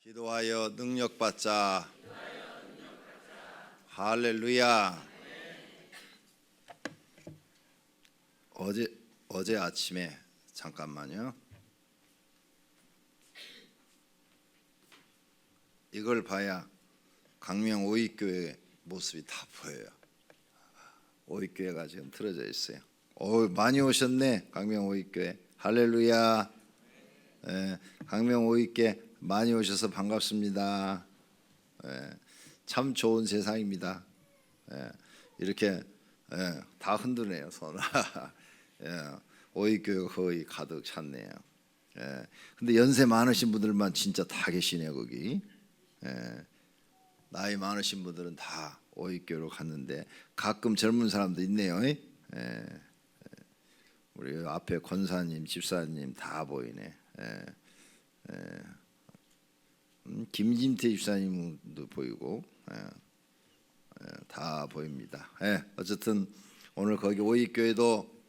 기도하여 능력받자. 할렐루야. 어제 아침에 잠깐만요. 이걸 봐야 강명 오익교회 모습이 다 보여요. 오익교회가 지금 틀어져 있어요. 많이 오셨네. 강명 오익교회. 할렐루야. 강명 오익교회 많이 오셔서 반갑습니다. 참 좋은 세상입니다. 이렇게 다 흔드네요 손을. 오익교회가 거의 가득 찼네요. 근데 연세 많으신 분들만 진짜 다 계시네요 거기. 나이 많으신 분들은 다 오익교회로 갔는데 가끔 젊은 사람도 있네요. 우리 앞에 권사님, 집사님 다 보이네. 김진태 집사님도 보이고 다 보입니다. 어쨌든 오늘 거기 오익교회도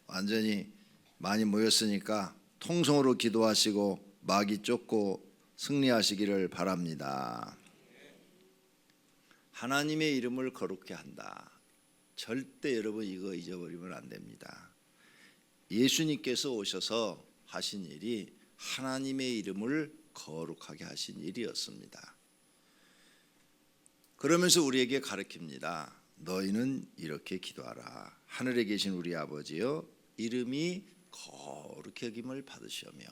완전히 많이 모였으니까 통성으로 기도하시고 마귀 쫓고 승리하시기를 바랍니다. 하나님의 이름을 거룩히 한다. 절대 여러분 이거 잊어버리면 안 됩니다. 예수님께서 오셔서 하신 일이 하나님의 이름을 거룩하게 하신 일이었습니다. 그러면서 우리에게 가르칩니다. 너희는 이렇게 기도하라. 하늘에 계신 우리 아버지여, 이름이 거룩히 여김을 받으시오며.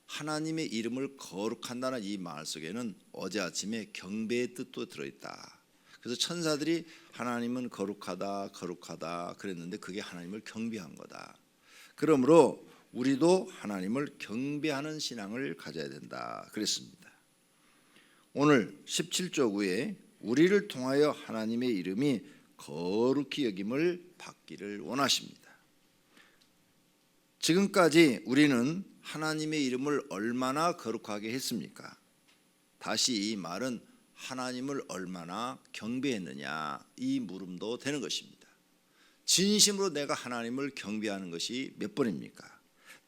하나님의 이름을 거룩한다는 이 말 속에는 어제 아침에 경배의 뜻도 들어있다. 그래서 천사들이 하나님은 거룩하다 거룩하다 그랬는데 그게 하나님을 경배한 거다. 그러므로 우리도 하나님을 경배하는 신앙을 가져야 된다 그랬습니다. 오늘 17조 9에 우리를 통하여 하나님의 이름이 거룩히 여김을 받기를 원하십니다. 지금까지 우리는 하나님의 이름을 얼마나 거룩하게 했습니까? 다시 이 말은 하나님을 얼마나 경배했느냐 이 물음도 되는 것입니다. 진심으로 내가 하나님을 경배하는 것이 몇 번입니까?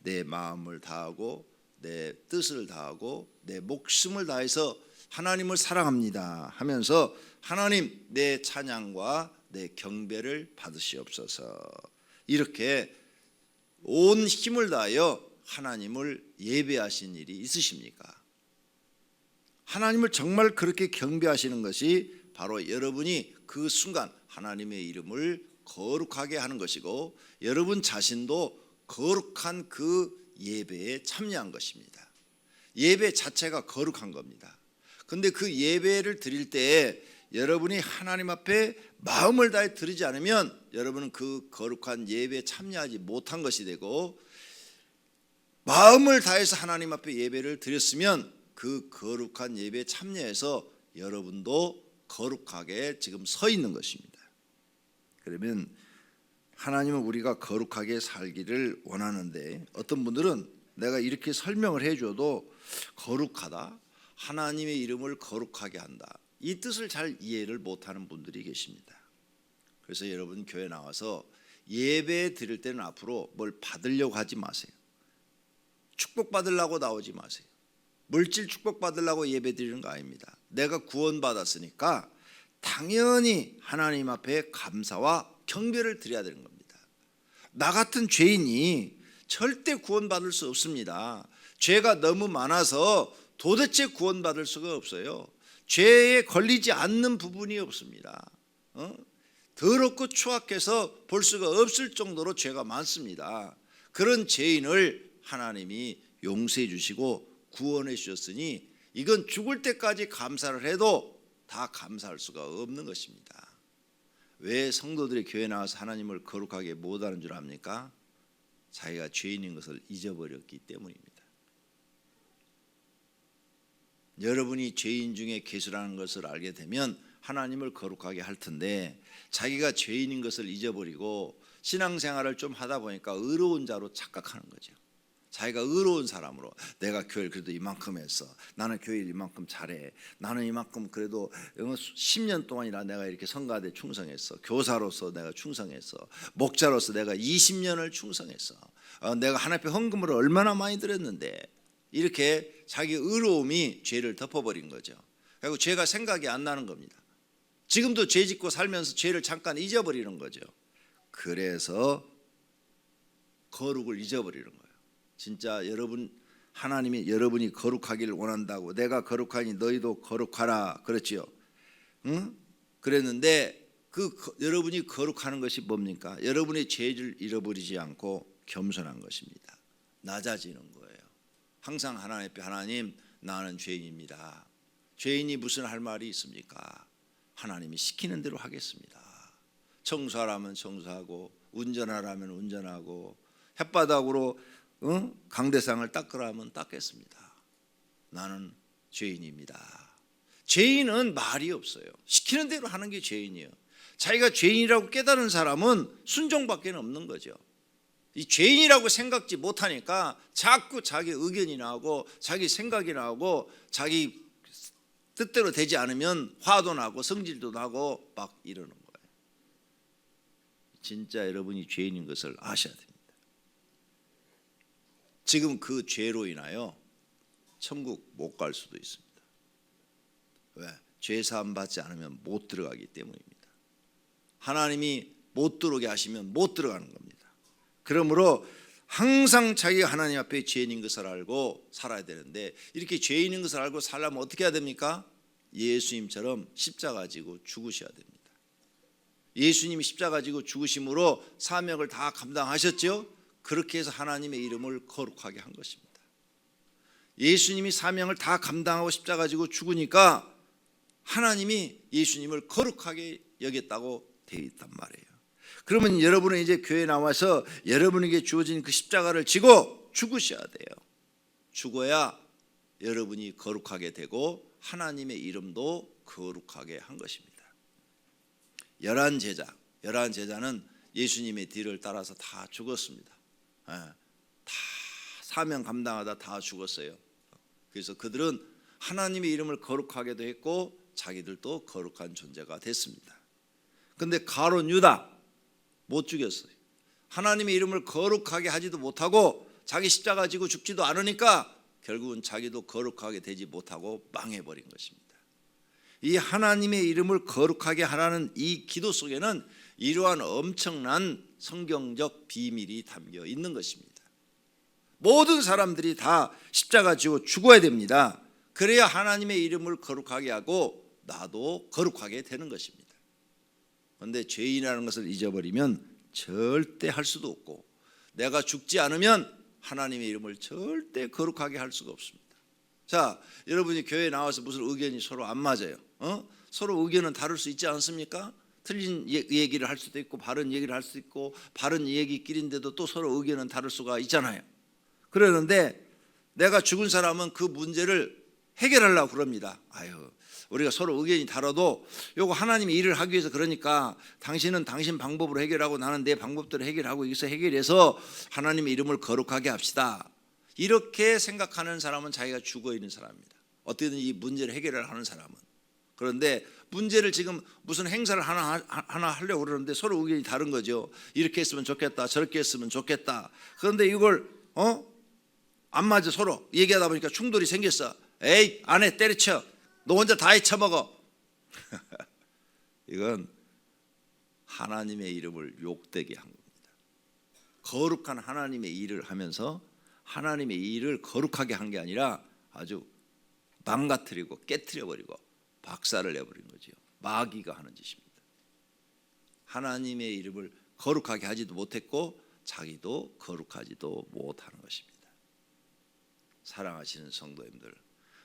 내 마음을 다하고 내 뜻을 다하고 내 목숨을 다해서 하나님을 사랑합니다 하면서 하나님 내 찬양과 내 경배를 받으시옵소서. 이렇게 온 힘을 다하여 하나님을 예배하신 일이 있으십니까? 하나님을 정말 그렇게 경배하시는 것이 바로 여러분이 그 순간 하나님의 이름을 거룩하게 하는 것이고 여러분 자신도 거룩한 그 예배에 참여한 것입니다. 예배 자체가 거룩한 겁니다. 그런데 그 예배를 드릴 때 여러분이 하나님 앞에 마음을 다해 드리지 않으면 여러분은 그 거룩한 예배에 참여하지 못한 것이 되고, 마음을 다해서 하나님 앞에 예배를 드렸으면 그 거룩한 예배에 참여해서 여러분도 거룩하게 지금 서 있는 것입니다. 그러면 하나님은 우리가 거룩하게 살기를 원하는데 어떤 분들은 내가 이렇게 설명을 해줘도 거룩하다, 하나님의 이름을 거룩하게 한다, 이 뜻을 잘 이해를 못하는 분들이 계십니다. 그래서 여러분 교회 나와서 예배 드릴 때는 앞으로 뭘 받으려고 하지 마세요. 축복받으려고 나오지 마세요. 물질 축복받으려고 예배 드리는 거 아닙니다. 내가 구원받았으니까 당연히 하나님 앞에 감사와 경배를 드려야 되는 겁니다. 나 같은 죄인이 절대 구원받을 수 없습니다. 죄가 너무 많아서 도대체 구원받을 수가 없어요. 죄에 걸리지 않는 부분이 없습니다. 더럽고 추악해서 볼 수가 없을 정도로 죄가 많습니다. 그런 죄인을 하나님이 용서해 주시고 구원해 주셨으니 이건 죽을 때까지 감사를 해도 다 감사할 수가 없는 것입니다. 왜 성도들이 교회 나와서 하나님을 거룩하게 못하는 줄 압니까? 자기가 죄인인 것을 잊어버렸기 때문입니다. 여러분이 죄인 중에 계시라는 것을 알게 되면 하나님을 거룩하게 할 텐데 자기가 죄인인 것을 잊어버리고 신앙생활을 좀 하다 보니까 의로운 자로 착각하는 거죠. 자기가 의로운 사람으로 내가 교회를 그래도 이만큼 했어, 나는 교회를 이만큼 잘해, 나는 이만큼 그래도 10년 동안이나 내가 이렇게 성가대 충성했어, 교사로서 내가 충성했어, 목자로서 내가 20년을 충성했어, 내가 하나님 앞에 헌금을 얼마나 많이 드렸는데 이렇게 자기 의로움이 죄를 덮어버린 거죠. 그리고 죄가 생각이 안 나는 겁니다. 지금도 죄 짓고 살면서 죄를 잠깐 잊어버리는 거죠. 그래서 거룩을 잊어버리는 거예요. 진짜 하나님이 여러분이 거룩하기를 원한다고, 내가 거룩하니 너희도 거룩하라 그랬지요. 응? 그랬는데 여러분이 거룩하는 것이 뭡니까? 여러분의 죄를 잃어버리지 않고 겸손한 것입니다. 낮아지는 거예요. 항상 하나님 앞에, 하나님 나는 죄인입니다. 죄인이 무슨 할 말이 있습니까? 하나님이 시키는 대로 하겠습니다. 청소하라면 청소하고, 운전하라면 운전하고, 햇바닥으로 강대상을 닦으라면 닦겠습니다. 나는 죄인입니다. 죄인은 말이 없어요. 시키는 대로 하는 게 죄인이에요. 자기가 죄인이라고 깨달은 사람은 순종밖에 없는 거죠. 이 죄인이라고 생각지 못하니까 자꾸 자기 의견이 나오고 자기 생각이 나오고 자기 뜻대로 되지 않으면 화도 나고 성질도 나고 막 이러는 거예요. 진짜 여러분이 죄인인 것을 아셔야 됩니다. 지금 그 죄로 인하여 천국 못 갈 수도 있습니다. 왜? 죄 사함 받지 않으면 못 들어가기 때문입니다. 하나님이 못 들어오게 하시면 못 들어가는 겁니다. 그러므로 항상 자기가 하나님 앞에 죄인인 것을 알고 살아야 되는데, 이렇게 죄인인 것을 알고 살려면 어떻게 해야 됩니까? 예수님처럼 십자가 지고 죽으셔야 됩니다. 예수님이 십자가 지고 죽으심으로 사명을 다 감당하셨죠. 그렇게 해서 하나님의 이름을 거룩하게 한 것입니다. 예수님이 사명을 다 감당하고 십자가 지고 죽으니까 하나님이 예수님을 거룩하게 여겼다고 되어 있단 말이에요. 그러면 여러분은 이제 교회에 나와서 여러분에게 주어진 그 십자가를 지고 죽으셔야 돼요. 죽어야 여러분이 거룩하게 되고 하나님의 이름도 거룩하게 한 것입니다. 11 제자는 예수님의 뒤를 따라서 다 죽었습니다. 다 사명 감당하다 다 죽었어요. 그래서 그들은 하나님의 이름을 거룩하게도 했고 자기들도 거룩한 존재가 됐습니다. 그런데 가룟 유다 못 죽였어요. 하나님의 이름을 거룩하게 하지도 못하고 자기 십자가 지고 죽지도 않으니까 결국은 자기도 거룩하게 되지 못하고 망해버린 것입니다. 이 하나님의 이름을 거룩하게 하라는 이 기도 속에는 이러한 엄청난 성경적 비밀이 담겨 있는 것입니다. 모든 사람들이 다 십자가 지고 죽어야 됩니다. 그래야 하나님의 이름을 거룩하게 하고 나도 거룩하게 되는 것입니다. 그런데 죄인이라는 것을 잊어버리면 절대 할 수도 없고, 내가 죽지 않으면 하나님의 이름을 절대 거룩하게 할 수가 없습니다. 자, 여러분이 교회에 나와서 무슨 의견이 서로 안 맞아요. 서로 의견은 다를 수 있지 않습니까? 틀린 얘기를 할 수도 있고 바른 얘기를 할 수도 있고, 바른 얘기끼리인데도 또 서로 의견은 다를 수가 있잖아요. 그러는데 내가 죽은 사람은 그 문제를 해결하려고 그럽니다. 우리가 서로 의견이 다르도 요거 하나님이 일을 하기 위해서, 그러니까 당신은 당신 방법으로 해결하고 나는 내 방법대로 해결하고, 여기서 해결해서 하나님의 이름을 거룩하게 합시다. 이렇게 생각하는 사람은 자기가 죽어 있는 사람입니다. 어떻게든 이 문제를 해결을 하는 사람은. 그런데 문제를 지금 무슨 행사를 하나 하려고 그러는데 서로 의견이 다른 거죠. 이렇게 했으면 좋겠다, 저렇게 했으면 좋겠다. 그런데 이걸 안 맞아. 서로 얘기하다 보니까 충돌이 생겼어. 에이, 안 해, 때려쳐. 너 혼자 다 헤쳐먹어. 이건 하나님의 이름을 욕되게 한 겁니다. 거룩한 하나님의 일을 하면서 하나님의 일을 거룩하게 한 게 아니라 아주 망가뜨리고 깨트려버리고 박살을 내버린 거죠. 마귀가 하는 짓입니다. 하나님의 이름을 거룩하게 하지도 못했고 자기도 거룩하지도 못하는 것입니다. 사랑하시는 성도님들,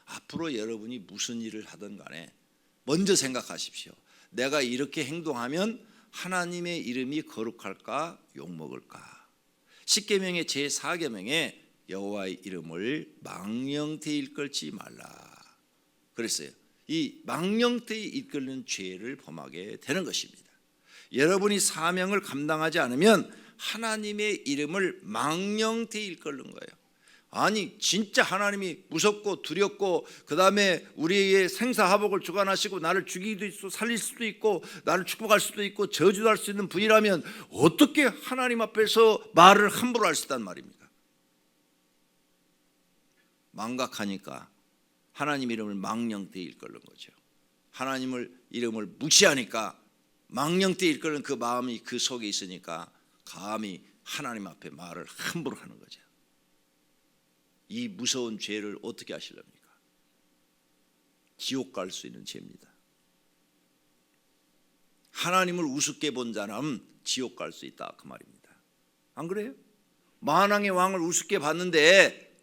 앞으로 여러분이 무슨 일을 하든 간에 먼저 생각하십시오. 내가 이렇게 행동하면 하나님의 이름이 거룩할까 욕먹을까. 10계명의 제4계명에 여호와의 이름을 망령되이 일컬지 말라 그랬어요. 이 망령되이 일컬는 죄를 범하게 되는 것입니다. 여러분이 사명을 감당하지 않으면 하나님의 이름을 망령되이 일컬는 거예요. 아니, 진짜 하나님이 무섭고 두렵고 그 다음에 우리의 생사화복을 주관하시고 나를 죽이기도 있고 살릴 수도 있고 나를 축복할 수도 있고 저주도 할 수 있는 분이라면 어떻게 하나님 앞에서 말을 함부로 할 수 있단 말입니까? 망각하니까 하나님 이름을 망령되이 일컬는 거죠. 하나님을 이름을 무시하니까 망령되이 일컬는 그 마음이 그 속에 있으니까 감히 하나님 앞에 말을 함부로 하는 거죠. 이 무서운 죄를 어떻게 하시렵니까? 지옥 갈 수 있는 죄입니다. 하나님을 우습게 본 자는 지옥 갈 수 있다 그 말입니다. 안 그래요? 만왕의 왕을 우습게 봤는데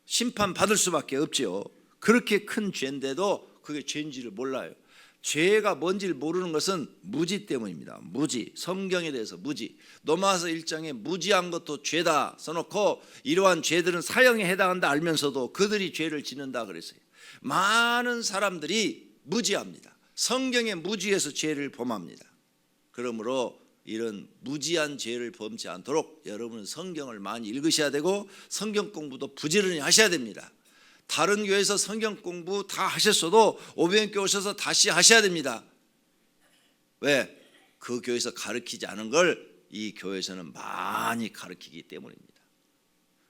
심판 받을 수밖에 없지요. 그렇게 큰 죄인데도 그게 죄인지를 몰라요. 죄가 뭔지를 모르는 것은 무지 때문입니다. 무지. 성경에 대해서 무지. 로마서 1장에 무지한 것도 죄다 써놓고 이러한 죄들은 사형에 해당한다 알면서도 그들이 죄를 짓는다 그랬어요. 많은 사람들이 무지합니다. 성경의 무지에서 죄를 범합니다. 그러므로 이런 무지한 죄를 범치 않도록 여러분은 성경을 많이 읽으셔야 되고 성경 공부도 부지런히 하셔야 됩니다. 다른 교회에서 성경 공부 다 하셨어도 오병교회 오셔서 다시 하셔야 됩니다. 왜? 그 교회에서 가르치지 않은 걸 이 교회에서는 많이 가르치기 때문입니다.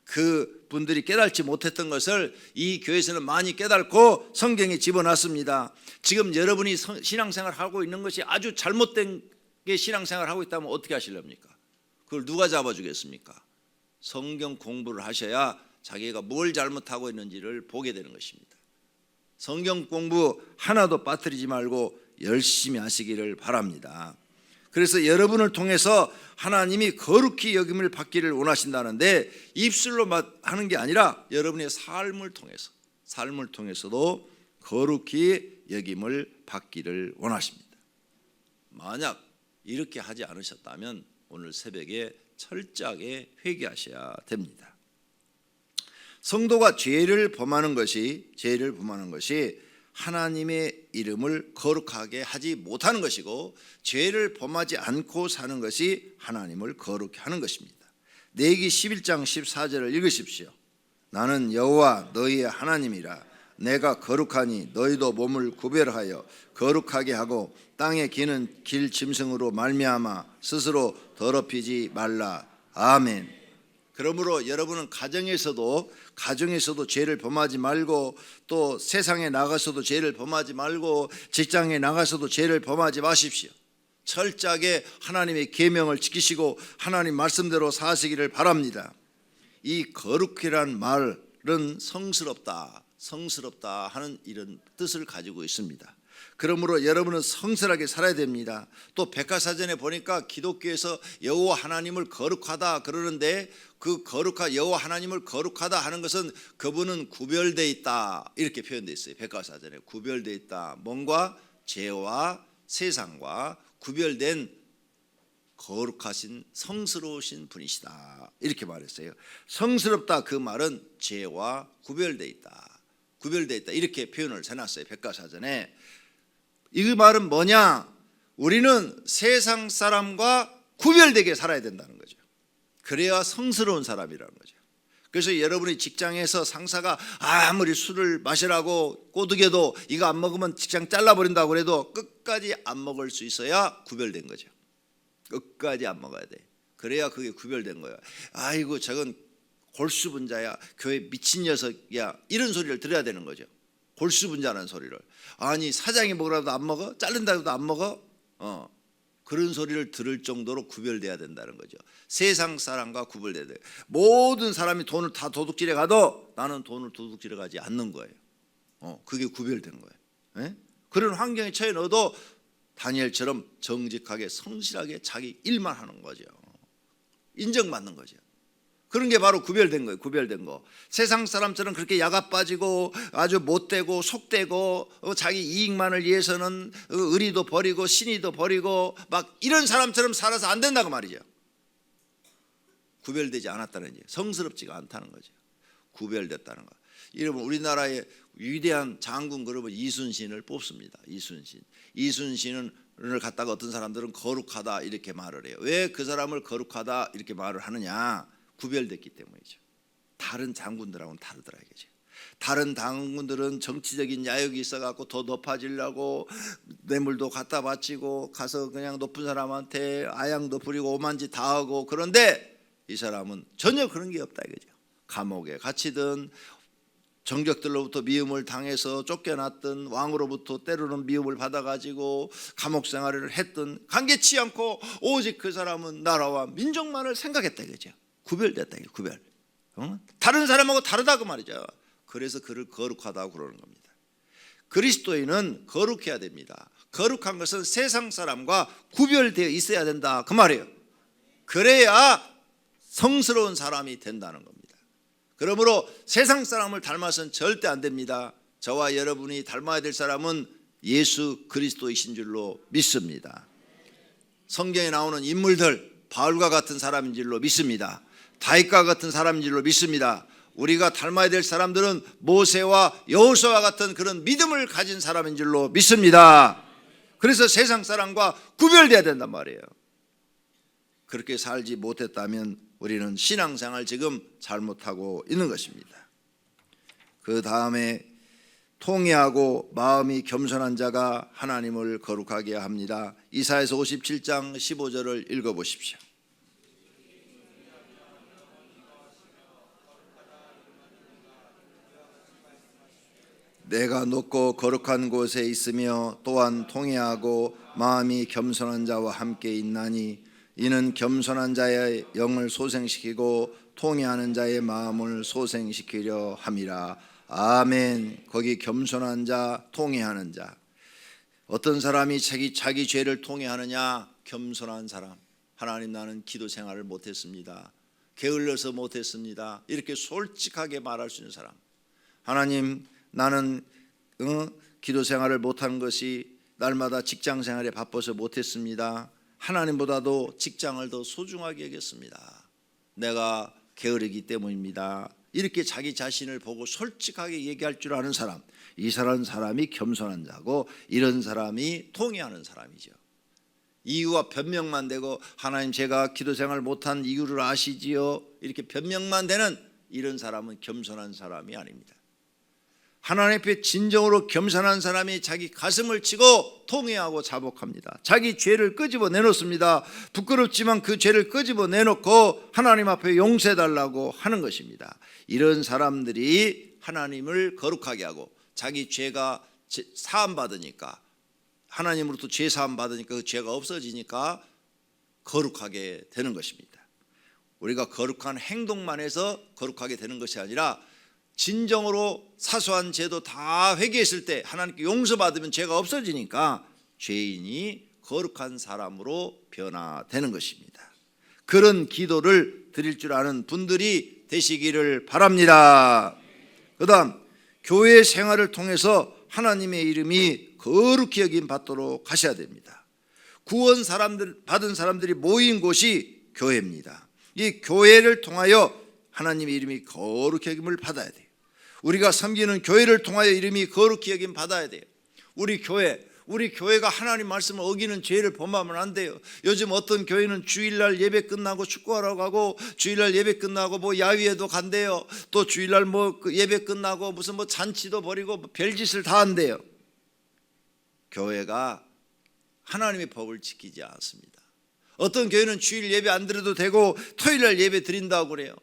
그 분들이 깨달지 못했던 것을 이 교회에서는 많이 깨닫고 성경에 집어넣습니다. 지금 여러분이 신앙생활 하고 있는 것이 아주 잘못된 게 신앙생활 하고 있다면 어떻게 하시렵니까? 그걸 누가 잡아주겠습니까? 성경 공부를 하셔야 자기가 뭘 잘못하고 있는지를 보게 되는 것입니다. 성경 공부 하나도 빠뜨리지 말고 열심히 하시기를 바랍니다. 그래서 여러분을 통해서 하나님이 거룩히 여김을 받기를 원하신다는데 입술로 하는 게 아니라 여러분의 삶을 통해서도 거룩히 여김을 받기를 원하십니다. 만약 이렇게 하지 않으셨다면 오늘 새벽에 철저하게 회개하셔야 됩니다. 성도가 죄를 범하는 것이 하나님의 이름을 거룩하게 하지 못하는 것이고 죄를 범하지 않고 사는 것이 하나님을 거룩히 하는 것입니다. 레위기 11장 14절을 읽으십시오. 나는 여호와 너희의 하나님이라. 내가 거룩하니 너희도 몸을 구별하여 거룩하게 하고 땅에 기는 길 짐승으로 말미암아 스스로 더럽히지 말라. 아멘. 그러므로 여러분은 가정에서도 죄를 범하지 말고 또 세상에 나가서도 죄를 범하지 말고 직장에 나가서도 죄를 범하지 마십시오. 철저하게 하나님의 계명을 지키시고 하나님 말씀대로 사시기를 바랍니다. 이 거룩이란 말은 성스럽다 하는 이런 뜻을 가지고 있습니다. 그러므로 여러분은 성실하게 살아야 됩니다. 또 백과사전에 보니까 기독교에서 여호와 하나님을 거룩하다 그러는데 그 여호와 하나님을 거룩하다 하는 것은 그분은 구별되어 있다 이렇게 표현되어 있어요. 백과사전에 구별되어 있다. 뭔가 죄와 세상과 구별된 거룩하신 성스러우신 분이시다 이렇게 말했어요. 성스럽다 그 말은 죄와 구별되어 있다 이렇게 표현을 해놨어요. 백과사전에. 이 말은 뭐냐? 우리는 세상 사람과 구별되게 살아야 된다는 거죠. 그래야 성스러운 사람이라는 거죠. 그래서 여러분이 직장에서 상사가 아무리 술을 마시라고 꼬드겨도 이거 안 먹으면 직장 잘라버린다고 그래도 끝까지 안 먹을 수 있어야 구별된 거죠. 끝까지 안 먹어야 돼. 그래야 그게 구별된 거예요. 아이고 저건 골수분자야, 교회 미친 녀석이야, 이런 소리를 들어야 되는 거죠. 골수분자라는 소리를. 아니 사장이 먹으라도 안 먹어? 자른다고도 안 먹어? 그런 소리를 들을 정도로 구별돼야 된다는 거죠. 세상 사람과 구별돼야 돼요. 모든 사람이 돈을 다 도둑질해 가도 나는 돈을 도둑질해 가지 않는 거예요. 그게 구별된 거예요. 에? 그런 환경에 처해 넣어도 다니엘처럼 정직하게 성실하게 자기 일만 하는 거죠. 인정받는 거죠. 그런 게 바로 구별된 거예요. 구별된 거. 세상 사람처럼 그렇게 야가 빠지고 아주 못되고 속되고 자기 이익만을 위해서는 의리도 버리고 신의도 버리고 막 이런 사람처럼 살아서 안 된다고 말이죠. 구별되지 않았다는 얘기예요. 성스럽지가 않다는 거죠. 구별됐다는 거. 여러분 우리나라의 위대한 장군 그러면 이순신을 뽑습니다. 이순신을 갖다가 어떤 사람들은 거룩하다 이렇게 말을 해요. 왜 그 사람을 거룩하다 이렇게 말을 하느냐? 구별됐기 때문이죠. 다른 장군들하고는 다르더라 이거죠. 다른 장군들은 정치적인 야욕이 있어갖고 더 높아지려고 뇌물도 갖다 바치고 가서 그냥 높은 사람한테 아양도 부리고 오만짓 다 하고 그런데 이 사람은 전혀 그런 게 없다 이거죠. 감옥에 갇히든 정적들로부터 미움을 당해서 쫓겨났던, 왕으로부터 때로는 미움을 받아가지고 감옥 생활을 했던, 감개치 않고 오직 그 사람은 나라와 민족만을 생각했다 이거죠. 구별됐다 이거, 구별. 다른 사람하고 다르다 그 말이죠. 그래서 그를 거룩하다고 그러는 겁니다. 그리스도인은 거룩해야 됩니다. 거룩한 것은 세상 사람과 구별되어 있어야 된다 그 말이에요. 그래야 성스러운 사람이 된다는 겁니다. 그러므로 세상 사람을 닮아서는 절대 안 됩니다. 저와 여러분이 닮아야 될 사람은 예수 그리스도이신 줄로 믿습니다. 성경에 나오는 인물들, 바울과 같은 사람인 줄로 믿습니다. 다윗과 같은 사람인 줄로 믿습니다. 우리가 닮아야 될 사람들은 모세와 여호수아와 같은 그런 믿음을 가진 사람인 줄로 믿습니다. 그래서 세상 사람과 구별돼야 된단 말이에요. 그렇게 살지 못했다면 우리는 신앙생활 지금 잘못하고 있는 것입니다. 그 다음에 통회하고 마음이 겸손한 자가 하나님을 거룩하게 합니다. 이사야서 57장 15절을 읽어보십시오. 내가 높고 거룩한 곳에 있으며 또한 통회하고 마음이 겸손한 자와 함께 있나니 이는 겸손한 자의 영을 소생시키고 통회하는 자의 마음을 소생시키려 함이라. 아멘. 거기 겸손한 자, 통회하는 자. 어떤 사람이 자기 죄를 통회하느냐? 겸손한 사람. 하나님, 나는 기도 생활을 못했습니다. 게을러서 못했습니다. 이렇게 솔직하게 말할 수 있는 사람. 하나님, 나는 기도 생활을 못하는 것이 날마다 직장 생활에 바빠서 못했습니다. 하나님보다도 직장을 더 소중하게 여겼습니다. 내가 게으르기 때문입니다. 이렇게 자기 자신을 보고 솔직하게 얘기할 줄 아는 사람, 이 사람이 겸손한 자고, 이런 사람이 통회하는 사람이죠. 이유와 변명만 되고, 하나님 제가 기도 생활 못한 이유를 아시지요? 이렇게 변명만 되는 이런 사람은 겸손한 사람이 아닙니다. 하나님 앞에 진정으로 겸손한 사람이 자기 가슴을 치고 통회하고 자복합니다. 자기 죄를 끄집어 내놓습니다. 부끄럽지만 그 죄를 끄집어 내놓고 하나님 앞에 용서해달라고 하는 것입니다. 이런 사람들이 하나님을 거룩하게 하고, 자기 죄가 사함받으니까, 하나님으로부터 죄 사함받으니까 그 죄가 없어지니까 거룩하게 되는 것입니다. 우리가 거룩한 행동만 해서 거룩하게 되는 것이 아니라, 진정으로 사소한 죄도 다 회개했을 때 하나님께 용서받으면 죄가 없어지니까 죄인이 거룩한 사람으로 변화되는 것입니다. 그런 기도를 드릴 줄 아는 분들이 되시기를 바랍니다. 그 다음, 교회 생활을 통해서 하나님의 이름이 거룩히 여김 받도록 하셔야 됩니다. 구원 받은 사람들이 모인 곳이 교회입니다. 이 교회를 통하여 하나님의 이름이 거룩히 여김을 받아야 돼요. 우리가 섬기는 교회를 통하여 이름이 거룩히 여김 받아야 돼요. 우리 교회가 하나님 말씀을 어기는 죄를 범하면 안 돼요. 요즘 어떤 교회는 주일날 예배 끝나고 축구하러 가고, 주일날 예배 끝나고 뭐 야외에도 간대요. 또 주일날 뭐 예배 끝나고 무슨 뭐 잔치도 벌이고 별짓을 다 한대요. 교회가 하나님의 법을 지키지 않습니다. 어떤 교회는 주일 예배 안 드려도 되고 토요일날 예배 드린다고 그래요.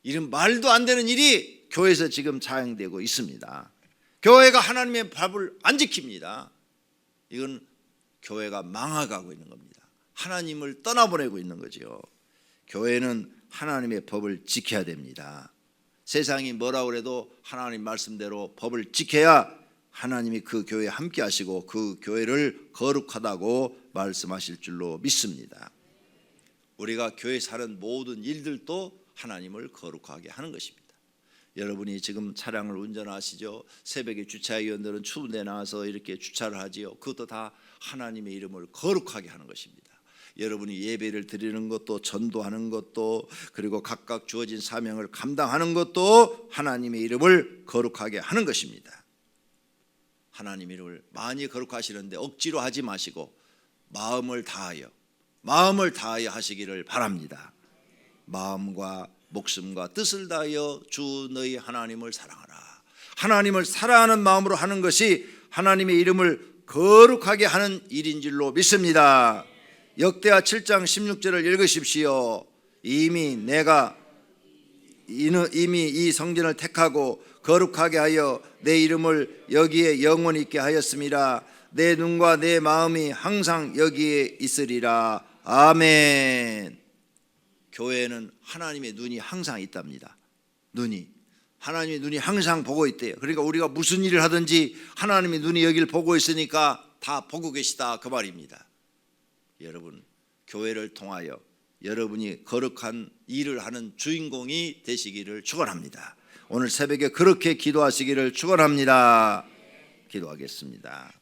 이런 말도 안 되는 일이 교회에서 지금 자행되고 있습니다. 교회가 하나님의 법을 안 지킵니다. 이건 교회가 망해가고 있는 겁니다. 하나님을 떠나보내고 있는 거죠. 교회는 하나님의 법을 지켜야 됩니다. 세상이 뭐라고 그래도 하나님 말씀대로 법을 지켜야 하나님이 그 교회에 함께 하시고 그 교회를 거룩하다고 말씀하실 줄로 믿습니다. 우리가 교회에 사는 모든 일들도 하나님을 거룩하게 하는 것입니다. 여러분이 지금 차량을 운전하시죠. 새벽에 주차위원들은 추운 데 나와서 이렇게 주차를 하지요. 그것도 다 하나님의 이름을 거룩하게 하는 것입니다. 여러분이 예배를 드리는 것도, 전도하는 것도, 그리고 각각 주어진 사명을 감당하는 것도 하나님의 이름을 거룩하게 하는 것입니다. 하나님의 이름을 많이 거룩하시는데 억지로 하지 마시고 마음을 다하여 하시기를 바랍니다. 마음과 목숨과 뜻을 다하여 주 너희 하나님을 사랑하라. 하나님을 사랑하는 마음으로 하는 것이 하나님의 이름을 거룩하게 하는 일인 줄로 믿습니다. 역대하 7장 16절을 읽으십시오. 이미 내가 이미 이 성전을 택하고 거룩하게 하여 내 이름을 여기에 영원히 있게 하였음이라. 내 눈과 내 마음이 항상 여기에 있으리라. 아멘. 교회에는 하나님의 눈이 항상 있답니다. 하나님의 눈이 항상 보고 있대요. 그러니까 우리가 무슨 일을 하든지 하나님의 눈이 여기를 보고 있으니까 다 보고 계시다, 그 말입니다. 여러분, 교회를 통하여 여러분이 거룩한 일을 하는 주인공이 되시기를 축원합니다. 오늘 새벽에 그렇게 기도하시기를 축원합니다. 기도하겠습니다.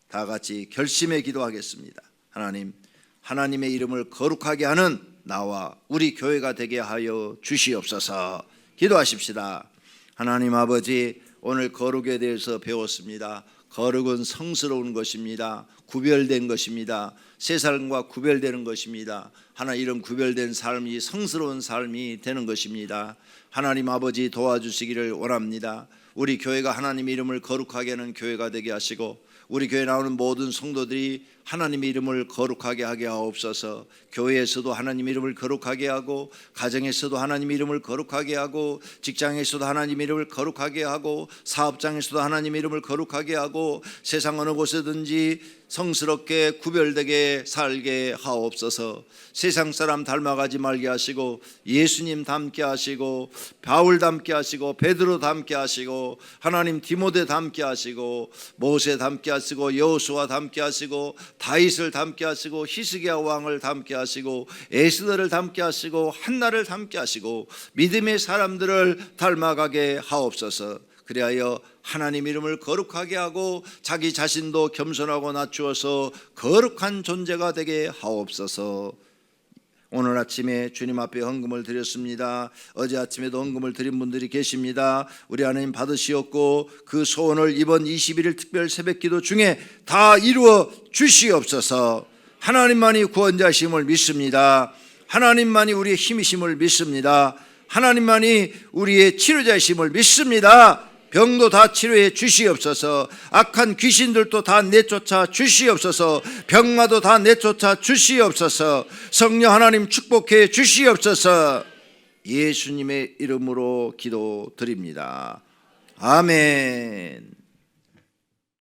다 같이 결심의 기도하겠습니다. 하나님, 하나님의 이름을 거룩하게 하는 나와 우리 교회가 되게 하여 주시옵소서. 기도하십시다. 하나님 아버지, 오늘 거룩에 대해서 배웠습니다. 거룩은 성스러운 것입니다. 구별된 것입니다. 세상과 구별되는 것입니다. 하나 이런 구별된 삶이 성스러운 삶이 되는 것입니다. 하나님 아버지, 도와주시기를 원합니다. 우리 교회가 하나님 이름을 거룩하게 하는 교회가 되게 하시고 우리 교회에 나오는 모든 성도들이 하나님의 이름을 거룩하게 하게 하옵소서. 교회에서도 하나님 이름을 거룩하게 하고, 가정에서도 하나님 이름을 거룩하게 하고, 직장에서도 하나님 이름을 거룩하게 하고, 사업장에서도 하나님 이름을 거룩하게 하고, 세상 어느 곳에든지 성스럽게 구별되게 살게 하옵소서. 세상 사람 닮아가지 말게 하시고, 예수님 닮게 하시고, 바울 닮게 하시고, 베드로 닮게 하시고, 하나님 디모데 닮게 하시고, 모세 닮게 하시고, 여호수아 닮게 하시고, 다윗을 닮게 하시고, 히스기야 왕을 닮게 하시고, 에스더를 닮게 하시고, 한나를 닮게 하시고, 믿음의 사람들을 닮아가게 하옵소서. 그리하여 하나님 이름을 거룩하게 하고 자기 자신도 겸손하고 낮추어서 거룩한 존재가 되게 하옵소서. 오늘 아침에 주님 앞에 헌금을 드렸습니다. 어제 아침에도 헌금을 드린 분들이 계십니다. 우리 하나님 받으시옵고 그 소원을 이번 21일 특별 새벽기도 중에 다 이루어 주시옵소서. 하나님만이 구원자심을 믿습니다. 하나님만이 우리의 힘이심을 믿습니다. 하나님만이 우리의 치료자이심을 믿습니다. 병도 다 치료해 주시옵소서. 악한 귀신들도 다 내쫓아 주시옵소서. 병마도 다 내쫓아 주시옵소서. 성령 하나님 축복해 주시옵소서. 예수님의 이름으로 기도드립니다. 아멘.